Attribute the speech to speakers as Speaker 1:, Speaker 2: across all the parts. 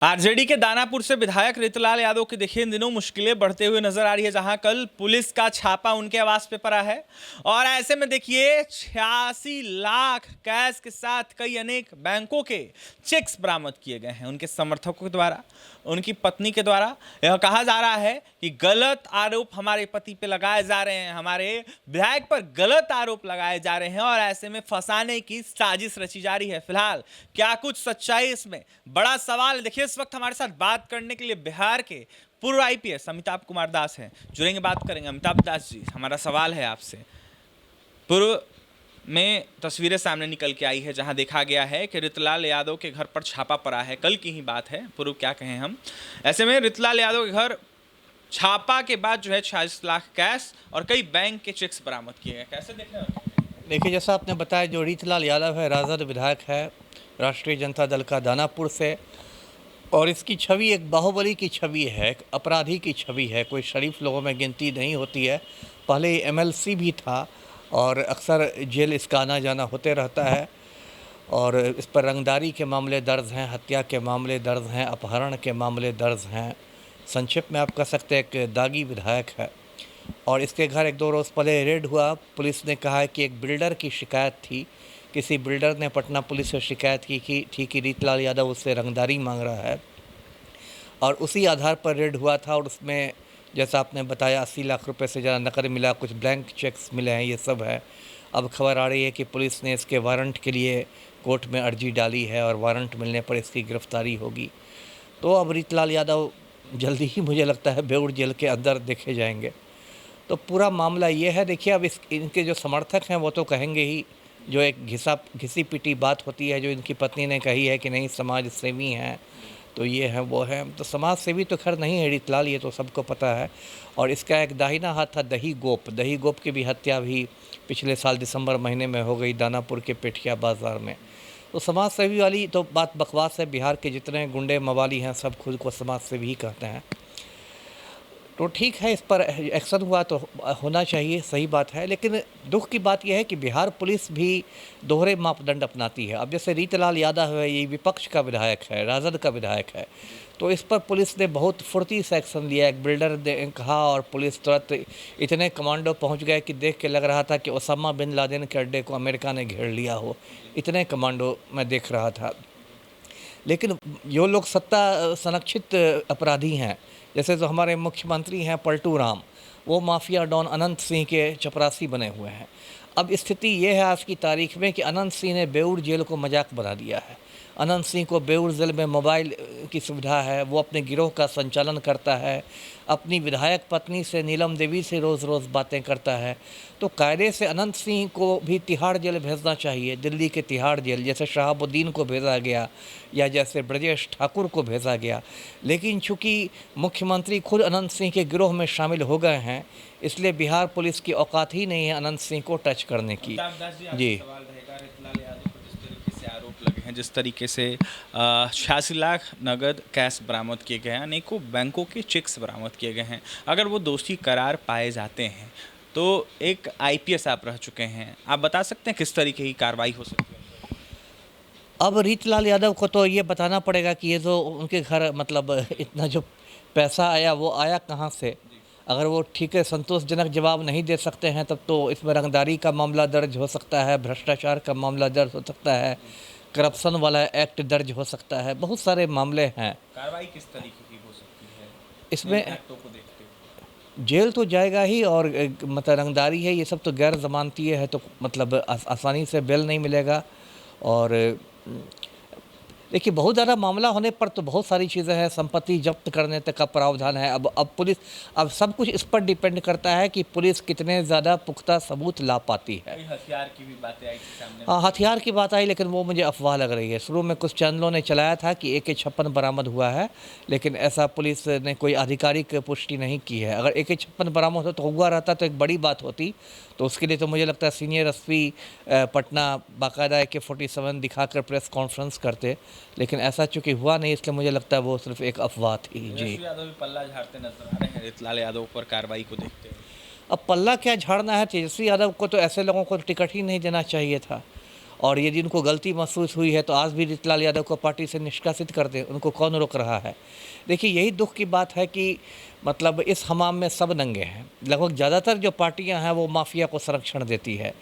Speaker 1: RJD के दानापुर से विधायक रितलाल यादव की देखिए इन दिनों मुश्किलें बढ़ते हुए नजर आ रही है, जहां कल पुलिस का छापा उनके आवास पे पड़ा है। और ऐसे में देखिए 86 लाख कैश के साथ कई अनेक बैंकों के चेक्स बरामद किए गए हैं उनके समर्थकों के द्वारा, उनकी पत्नी के द्वारा। यह कहा जा रहा है कि गलत आरोप हमारे पति पे लगाए जा रहे हैं, हमारे विधायक पर गलत आरोप लगाए जा रहे हैं और ऐसे में फंसाने की साजिश रची जा रही है। फिलहाल क्या कुछ सच्चाई इसमें, बड़ा सवाल है। देखिए इस वक्त हमारे साथ बात करने के लिए बिहार के पूर्व आईपीएस अमिताभ कुमार दास हैं, जुड़ेंगे, बात करेंगे। अमिताभ दास जी, हमारा सवाल है आपसे। पूर्व में तस्वीरें सामने निकल के आई है जहां देखा गया है कि रितलाल यादव के घर पर छापा पड़ा है। कल की ही बात है, पूर्व क्या कहें हम। ऐसे में रितलाल यादव के घर छापा के बाद जो है 46 लाख कैश और कई बैंक के चेक्स बरामद किए गए। कैसे देख रहे हैं?
Speaker 2: देखिए, जैसा आपने बताया, जो रितलाल यादव है राजद विधायक है राष्ट्रीय जनता दल का दानापुर से, और इसकी छवि एक बाहुबली की छवि है, एक अपराधी की छवि है। कोई शरीफ लोगों में गिनती नहीं होती है। पहले एमएलसी भी था और अक्सर जेल इसका आना जाना होते रहता है। और इस पर रंगदारी के मामले दर्ज हैं, हत्या के मामले दर्ज हैं, अपहरण के मामले दर्ज हैं। संक्षिप्त में आप कह सकते हैं एक दागी विधायक है। और इसके घर एक दो रोज़ पहले रेड हुआ। पुलिस ने कहा है कि एक बिल्डर की शिकायत थी, किसी बिल्डर ने पटना पुलिस से शिकायत की थी कि रितलाल यादव उससे रंगदारी मांग रहा है, और उसी आधार पर रेड हुआ था। और उसमें जैसा आपने बताया 80 लाख रुपए से ज़्यादा नकद मिला, कुछ ब्लैंक चेक्स मिले हैं, ये सब है। अब खबर आ रही है कि पुलिस ने इसके वारंट के लिए कोर्ट में अर्जी डाली है और वारंट मिलने पर इसकी गिरफ्तारी होगी। तो अब रितलाल यादव जल्दी ही मुझे लगता है बेऊर जेल के अंदर देखे जाएंगे। तो पूरा मामला ये है। देखिए, अब इनके जो समर्थक हैं वो तो कहेंगे ही, जो एक घिसी पिटी बात होती है, जो इनकी पत्नी ने कही है कि नहीं समाज सेवी हैं, तो ये हैं वो हैं। तो समाज सेवी तो खैर नहीं है रितलाल, ये तो सबको पता है। और इसका एक दाहिना हाथ था दही गोप की भी हत्या भी पिछले साल दिसंबर महीने में हो गई दानापुर के पेठिया बाज़ार में। तो समाज सेवी वाली तो बात बकवास है। बिहार के जितने गुंडे मवाली हैं सब खुद को समाज सेवी ही कहते हैं। तो ठीक है, इस पर एक्शन हुआ तो होना चाहिए, सही बात है। लेकिन दुख की बात यह है कि बिहार पुलिस भी दोहरे मापदंड अपनाती है। अब जैसे रितलाल यादव है, ये विपक्ष का विधायक है, राजद का विधायक है, तो इस पर पुलिस ने बहुत फुर्ती से एक्शन लिया। एक बिल्डर ने कहा और पुलिस तुरंत इतने कमांडो पहुंच गए कि देख के लग रहा था कि ओसामा बिन लादेन के अड्डे को अमेरिका ने घेर लिया हो, इतने कमांडो मैं देख रहा था। लेकिन जो लोग सत्ता संरक्षित अपराधी हैं, जैसे जो हमारे मुख्यमंत्री हैं पलटू राम, वो माफिया डॉन अनंत सिंह के चपरासी बने हुए हैं। अब स्थिति ये है आज की तारीख में कि अनंत सिंह ने बेऊर जेल को मजाक बना दिया है। अनंत सिंह को बेऊर जेल में मोबाइल की सुविधा है, वो अपने गिरोह का संचालन करता है, अपनी विधायक पत्नी से नीलम देवी से रोज़ रोज़ बातें करता है। तो कायदे से अनंत सिंह को भी तिहाड़ जेल भेजना चाहिए, दिल्ली के तिहाड़ जेल, जैसे शहाबुद्दीन को भेजा गया या जैसे ब्रजेश ठाकुर को भेजा गया। लेकिन चूंकि मुख्यमंत्री खुद अनंत सिंह के गिरोह में शामिल हो गए हैं, इसलिए बिहार पुलिस की औकात ही नहीं है अनंत सिंह को टच करने की। जी,
Speaker 1: सवाल रहेगा रितलाल यादव पर जिस तरीके से आरोप लगे हैं, जिस तरीके से 86 लाख नगद कैश बरामद किए गए हैं, अनेकों बैंकों के चेक्स बरामद किए गए हैं। अगर वो दोषी करार पाए जाते हैं तो एक आईपीएस आप रह चुके हैं, आप बता सकते हैं किस तरीके की कार्रवाई हो सकती है?
Speaker 2: अब रितलाल यादव को तो ये बताना पड़ेगा कि ये जो उनके घर मतलब इतना जो पैसा आया वो आया कहाँ से। अगर वो ठीक है संतोषजनक जवाब नहीं दे सकते हैं तब तो इसमें रंगदारी का मामला दर्ज हो सकता है, भ्रष्टाचार का मामला दर्ज हो सकता है, करप्शन वाला एक्ट दर्ज हो सकता है, बहुत सारे मामले हैं।
Speaker 1: कार्रवाई किस तरीके की हो सकती है
Speaker 2: इसमें
Speaker 1: इन एक्टों को देखते हुए?
Speaker 2: जेल तो जाएगा ही, और मतलब रंगदारी है, ये सब तो गैर जमानतीय है, तो मतलब आसानी से बेल नहीं मिलेगा। और देखिए, बहुत ज़्यादा मामला होने पर तो बहुत सारी चीज़ें हैं, संपत्ति जब्त करने तक का प्रावधान है। अब पुलिस, अब सब कुछ इस पर डिपेंड करता है कि पुलिस कितने ज़्यादा पुख्ता सबूत ला पाती है।
Speaker 1: हथियार की भी बातें आई थी सामने।
Speaker 2: हाँ, हथियार की बात आई, लेकिन वो मुझे अफवाह लग रही है। शुरू में कुछ चैनलों ने चलाया था कि AK-56 बरामद हुआ है, लेकिन ऐसा पुलिस ने कोई आधिकारिक पुष्टि नहीं की है। अगर AK-56 बरामद हो तो हुआ रहता तो एक बड़ी बात होती। तो उसके लिए तो मुझे लगता है सीनियर एसपी पटना बाकायदा AK-47 दिखाकर प्रेस कॉन्फ्रेंस करते, लेकिन ऐसा चूंकि हुआ नहीं, इसलिए मुझे लगता है वो सिर्फ एक अफवाह थी। जी,
Speaker 1: यादव भी पल्ला झाड़ते नजर आ रहे हैं रितलाल यादव पर कार्रवाई को देखते हुए।
Speaker 2: अब पल्ला क्या झाड़ना है, तेजस्वी यादव को तो ऐसे लोगों को टिकट ही नहीं देना चाहिए था। और यदि उनको गलती महसूस हुई है तो आज भी रीतलाल यादव को पार्टी से निष्कासित कर दें, उनको कौन रोक रहा है। देखिए यही दुख की बात है कि मतलब इस हमाम में सब नंगे हैं। लगभग ज़्यादातर जो पार्टियां हैं वो माफिया को संरक्षण देती है।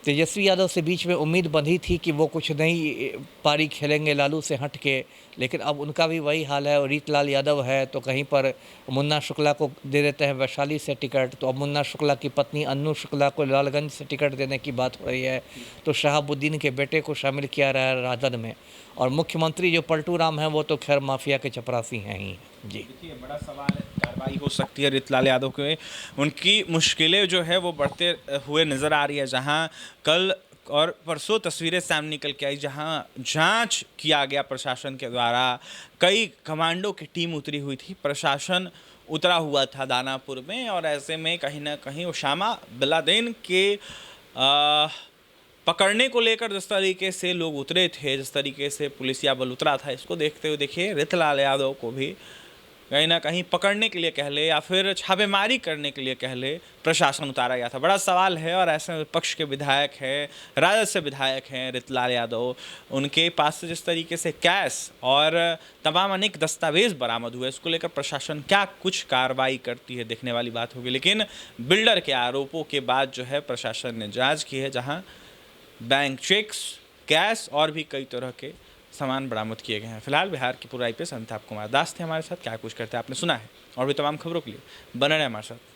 Speaker 2: तेजस्वी यादव से बीच में उम्मीद बंधी थी कि वो कुछ नई पारी खेलेंगे लालू से हट के, लेकिन अब उनका भी वही हाल है। और रीतलाल यादव है तो कहीं पर मुन्ना शुक्ला को दे देते हैं वैशाली से टिकट, तो अब मुन्ना शुक्ला की पत्नी अन्नू शुक्ला को लालगंज से टिकट देने की बात हो रही है, तो शहाबुद्दीन के बेटे को शामिल किया रहा है राजद में। और मुख्यमंत्री जो पलटू राम हैं वो तो खैर माफिया के चपरासी हैं ही। जी
Speaker 1: देखिए बड़ा सवाल है, कार्रवाई हो सकती है रीतलाल यादव के, उनकी मुश्किलें जो है वो बढ़ते हुए नज़र आ रही है। जहां कल और परसों तस्वीरें सामने निकल के आई जहां जांच किया गया प्रशासन के द्वारा, कई कमांडो की टीम उतरी हुई थी, प्रशासन उतरा हुआ था दानापुर में, और ऐसे में कहीं ना कहीं ओसामा बिन लादेन के पकड़ने को लेकर जिस तरीके से लोग उतरे थे, जिस तरीके से पुलिसिया बल उतरा था, इसको देखते हुए देखिए रीतलाल यादव को भी कहीं ना कहीं पकड़ने के लिए कह ले या फिर छापेमारी करने के लिए कह ले, प्रशासन उतारा गया था। बड़ा सवाल है। और ऐसे विपक्ष के विधायक हैं, राजद से विधायक हैं रीतलाल यादव, उनके पास से जिस तरीके से कैश और तमाम अनेक दस्तावेज बरामद हुए, इसको लेकर प्रशासन क्या कुछ कार्रवाई करती है देखने वाली बात होगी। लेकिन बिल्डर के आरोपों के बाद जो है प्रशासन ने जाँच की है, जहाँ बैंक चेक्स, कैश और भी कई तरह के सामान बरामद किए गए हैं। फिलहाल बिहार की पूरा आईपीएस अमिताभ कुमार दास थे हमारे साथ। क्या कुछ करते हैं आपने सुना है, और भी तमाम खबरों के लिए बने रहें हमारे साथ।